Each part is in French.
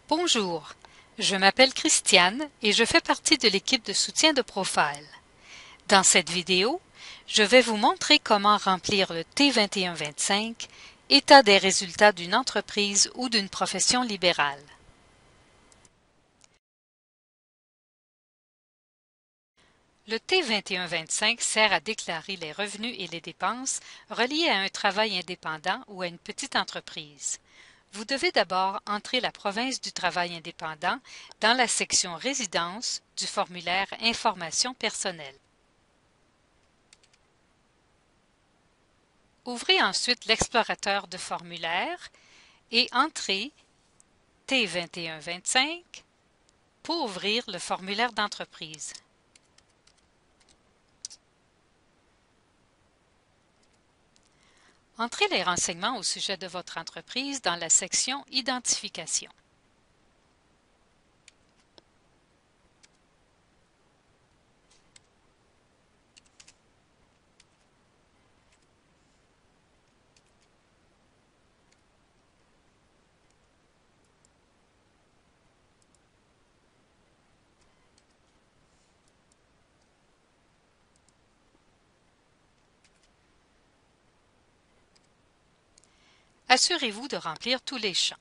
Bonjour, je m'appelle Christiane et je fais partie de l'équipe de soutien de Profile. Dans cette vidéo, je vais vous montrer comment remplir le T2125, état des résultats d'une entreprise ou d'une profession libérale. Le T2125 sert à déclarer les revenus et les dépenses reliés à un travail indépendant ou à une petite entreprise. Vous devez d'abord entrer la province du travail indépendant dans la section Résidence du formulaire Information personnelle. Ouvrez ensuite l'explorateur de formulaires et entrez T2125 pour ouvrir le formulaire d'entreprise. Entrez les renseignements au sujet de votre entreprise dans la section Identification. Assurez-vous de remplir tous les champs.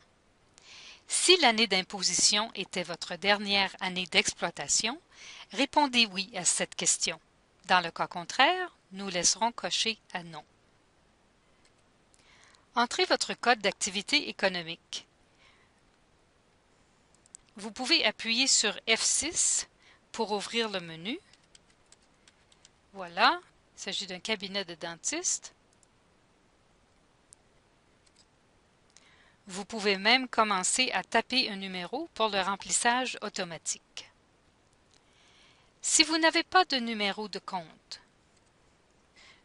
Si l'année d'imposition était votre dernière année d'exploitation, répondez oui à cette question. Dans le cas contraire, nous laisserons cocher à non. Entrez votre code d'activité économique. Vous pouvez appuyer sur F6 pour ouvrir le menu. Voilà, il s'agit d'un cabinet de dentiste. Vous pouvez même commencer à taper un numéro pour le remplissage automatique. Si vous n'avez pas de numéro de compte,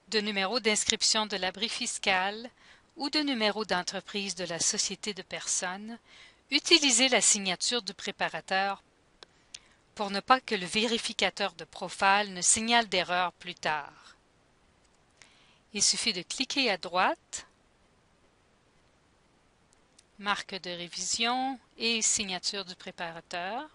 de numéro d'inscription de l'abri fiscal ou de numéro d'entreprise de la société de personnes, utilisez la signature du préparateur pour ne pas que le vérificateur de Profile ne signale d'erreur plus tard. Il suffit de cliquer à droite, marque de révision et signature du préparateur.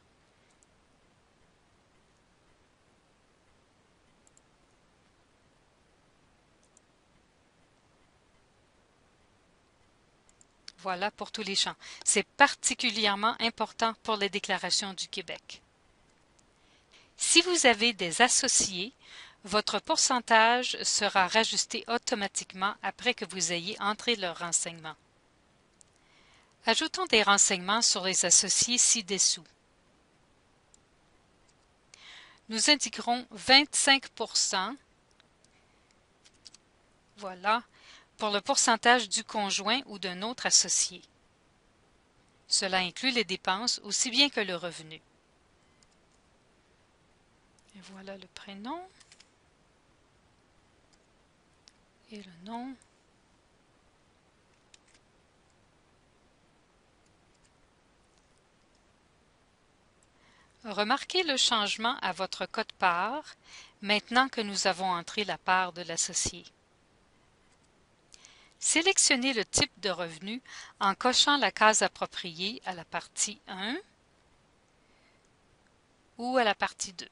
Voilà pour tous les champs. C'est particulièrement important pour les déclarations du Québec. Si vous avez des associés, votre pourcentage sera rajusté automatiquement après que vous ayez entré leurs renseignements. Ajoutons des renseignements sur les associés ci-dessous. Nous indiquerons 25%, voilà, pour le pourcentage du conjoint ou d'un autre associé. Cela inclut les dépenses aussi bien que le revenu. Et voilà le prénom et le nom. Remarquez le changement à votre code-part maintenant que nous avons entré la part de l'associé. Sélectionnez le type de revenu en cochant la case appropriée à la partie 1 ou à la partie 2.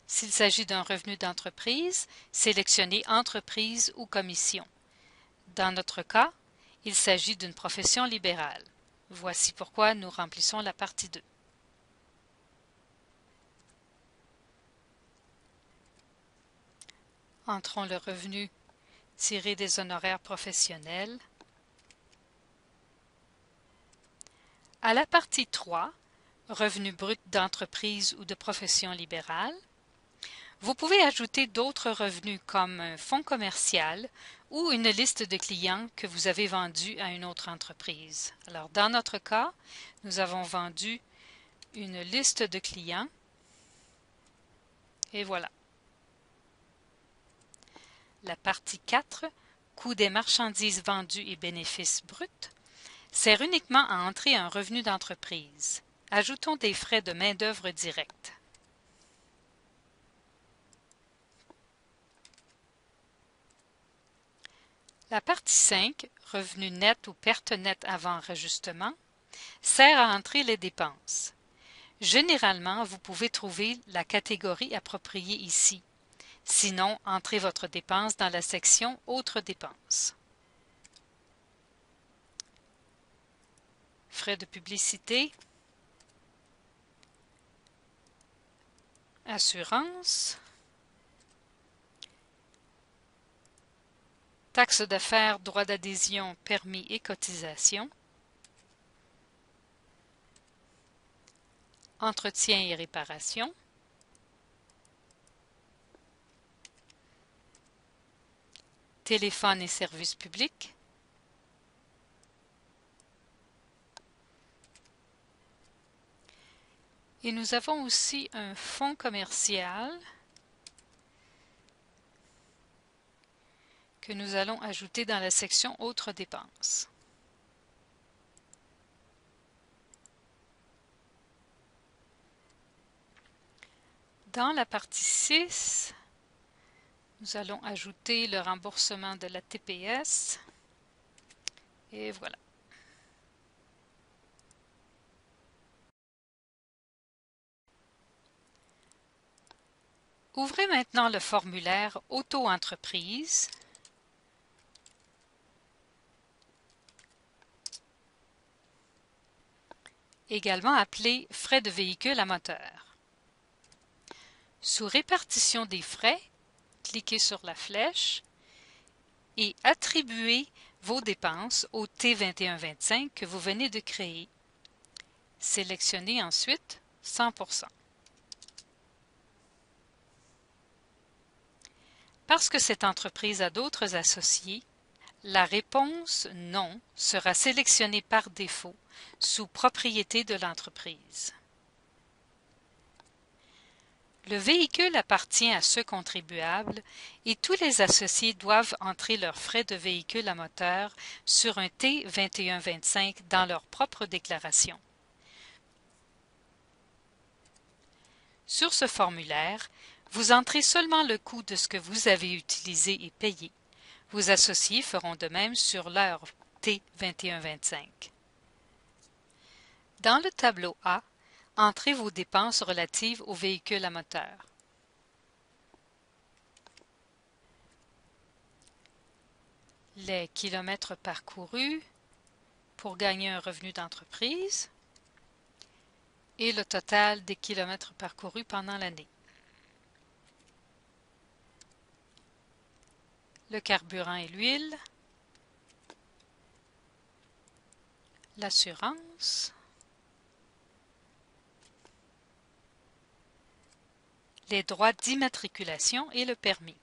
S'il s'agit d'un revenu d'entreprise, sélectionnez Entreprise ou Commission. Dans notre cas, il s'agit d'une profession libérale. Voici pourquoi nous remplissons la partie 2. Entrons le revenu tiré des honoraires professionnels. À la partie 3, Revenu brut d'entreprise ou de profession libérale, vous pouvez ajouter d'autres revenus comme un fonds commercial ou une liste de clients que vous avez vendus à une autre entreprise. Alors, dans notre cas, nous avons vendu une liste de clients et voilà. La partie 4, Coût des marchandises vendues et bénéfices bruts, sert uniquement à entrer un revenu d'entreprise. Ajoutons des frais de main-d'œuvre directs. La partie 5, revenus nets ou pertes nettes avant enregistrement, sert à entrer les dépenses. Généralement, vous pouvez trouver la catégorie appropriée ici. Sinon, entrez votre dépense dans la section Autres dépenses. Frais de publicité, assurance, taxes d'affaires, droits d'adhésion, permis et cotisations, entretien et réparation, téléphone et services publics, et nous avons aussi un fonds commercial que nous allons ajouter dans la section Autres dépenses. Dans la partie 6, nous allons ajouter le remboursement de la TPS. Et voilà. Ouvrez maintenant le formulaire Auto-entreprise. Également appelé frais de véhicule à moteur. Sous répartition des frais, cliquez sur la flèche et attribuez vos dépenses au T2125 que vous venez de créer. Sélectionnez ensuite 100%. Parce que cette entreprise a d'autres associés, la réponse « Non » sera sélectionnée par défaut sous « Propriété de l'entreprise ». Le véhicule appartient à ce contribuable et tous les associés doivent entrer leurs frais de véhicule à moteur sur un T2125 dans leur propre déclaration. Sur ce formulaire, vous entrez seulement le coût de ce que vous avez utilisé et payé. Vos associés feront de même sur leur T2125. Dans le tableau A, entrez vos dépenses relatives au véhicule à moteur. Les kilomètres parcourus pour gagner un revenu d'entreprise et le total des kilomètres parcourus pendant l'année. Le carburant et l'huile, l'assurance, les droits d'immatriculation et le permis.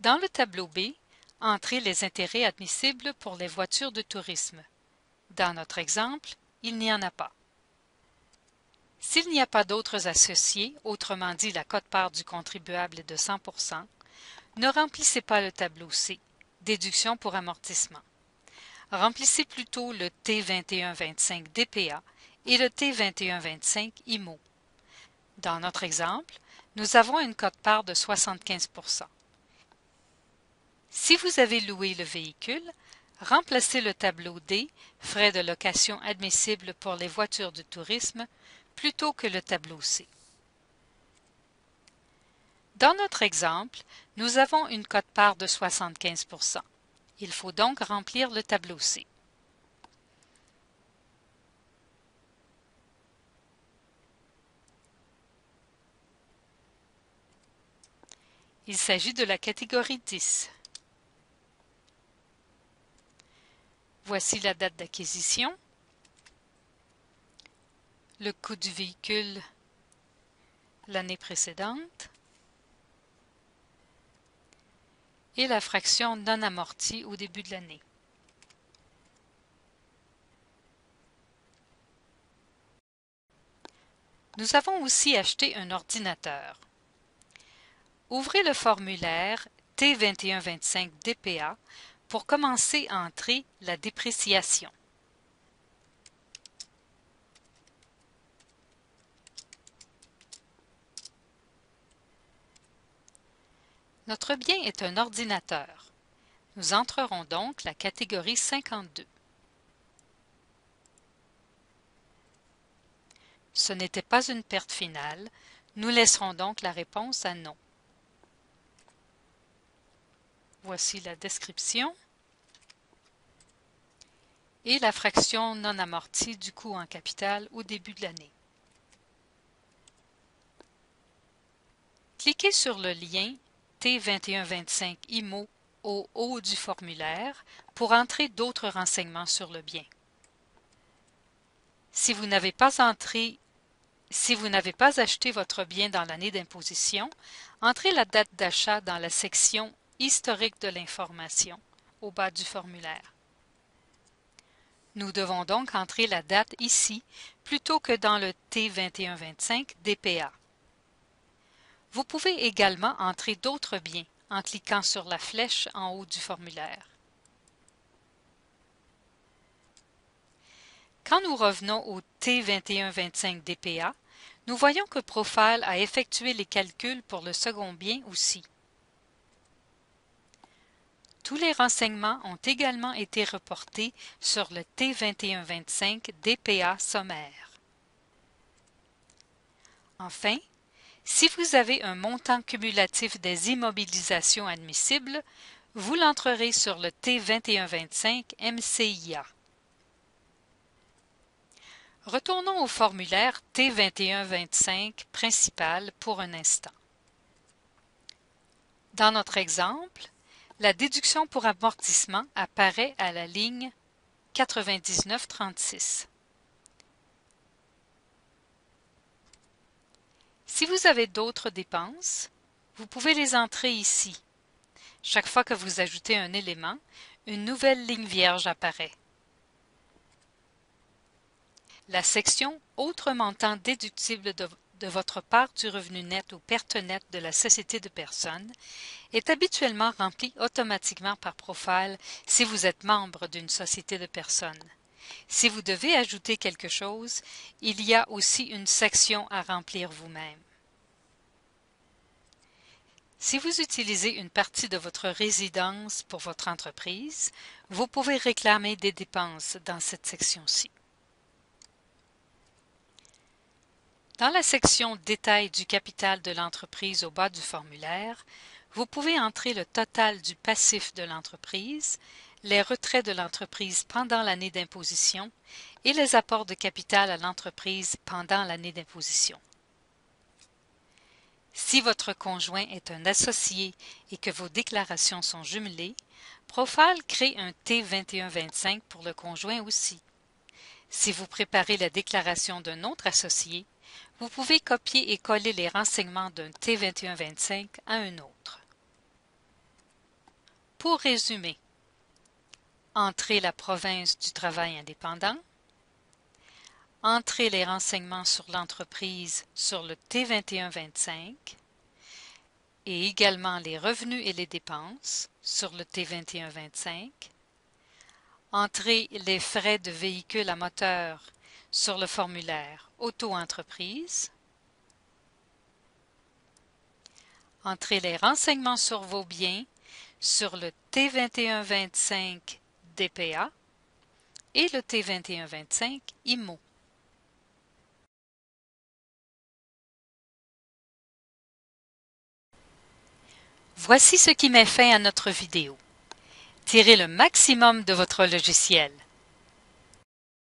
Dans le tableau B, entrez les intérêts admissibles pour les voitures de tourisme. Dans notre exemple, il n'y en a pas. S'il n'y a pas d'autres associés, autrement dit la quote-part du contribuable est de 100%, ne remplissez pas le tableau C, déduction pour amortissement. Remplissez plutôt le T2125 DPA et le T2125 IMO. Dans notre exemple, nous avons une quote-part de 75%. Si vous avez loué le véhicule, remplacez le tableau D, frais de location admissibles pour les voitures de tourisme, plutôt que le tableau C. Dans notre exemple, nous avons une quote-part de 75%. Il faut donc remplir le tableau C. Il s'agit de la catégorie 10. Voici la date d'acquisition, le coût du véhicule l'année précédente et la fraction non amortie au début de l'année. Nous avons aussi acheté un ordinateur. Ouvrez le formulaire T2125 DPA pour commencer à entrer la dépréciation. Notre bien est un ordinateur. Nous entrerons donc la catégorie 52. Ce n'était pas une perte finale. Nous laisserons donc la réponse à non. Voici la description et la fraction non amortie du coût en capital au début de l'année. Cliquez sur le lien T2125 IMO au haut du formulaire pour entrer d'autres renseignements sur le bien. Si vous n'avez pas acheté votre bien dans l'année d'imposition, entrez la date d'achat dans la section Historique de l'information au bas du formulaire. Nous devons donc entrer la date ici plutôt que dans le T2125 DPA. Vous pouvez également entrer d'autres biens en cliquant sur la flèche en haut du formulaire. Quand nous revenons au T2125 DPA, nous voyons que Profile a effectué les calculs pour le second bien aussi. Tous les renseignements ont également été reportés sur le T2125 DPA sommaire. Enfin, si vous avez un montant cumulatif des immobilisations admissibles, vous l'entrerez sur le T2125 MCIA. Retournons au formulaire T2125 principal pour un instant. Dans notre exemple, la déduction pour amortissement apparaît à la ligne 9936. Si vous avez d'autres dépenses, vous pouvez les entrer ici. Chaque fois que vous ajoutez un élément, une nouvelle ligne vierge apparaît. La section « Autres montants déductibles de votre part du revenu net ou perte nette de la société de personnes » est habituellement remplie automatiquement par Profile si vous êtes membre d'une société de personnes. Si vous devez ajouter quelque chose, il y a aussi une section à remplir vous-même. Si vous utilisez une partie de votre résidence pour votre entreprise, vous pouvez réclamer des dépenses dans cette section-ci. Dans la section « Détails du capital de l'entreprise » au bas du formulaire, vous pouvez entrer le total du passif de l'entreprise, les retraits de l'entreprise pendant l'année d'imposition et les apports de capital à l'entreprise pendant l'année d'imposition. Si votre conjoint est un associé et que vos déclarations sont jumelées, Profile crée un T2125 pour le conjoint aussi. Si vous préparez la déclaration d'un autre associé, vous pouvez copier et coller les renseignements d'un T2125 à un autre. Pour résumer, entrez la province du travail indépendant, entrez les renseignements sur l'entreprise sur le T2125 et également les revenus et les dépenses sur le T2125, entrez les frais de véhicule à moteur sur le formulaire Auto-entreprise, entrez les renseignements sur vos biens sur le T2125 DPA et le T2125 IMO. Voici ce qui met fin à notre vidéo. Tirez le maximum de votre logiciel.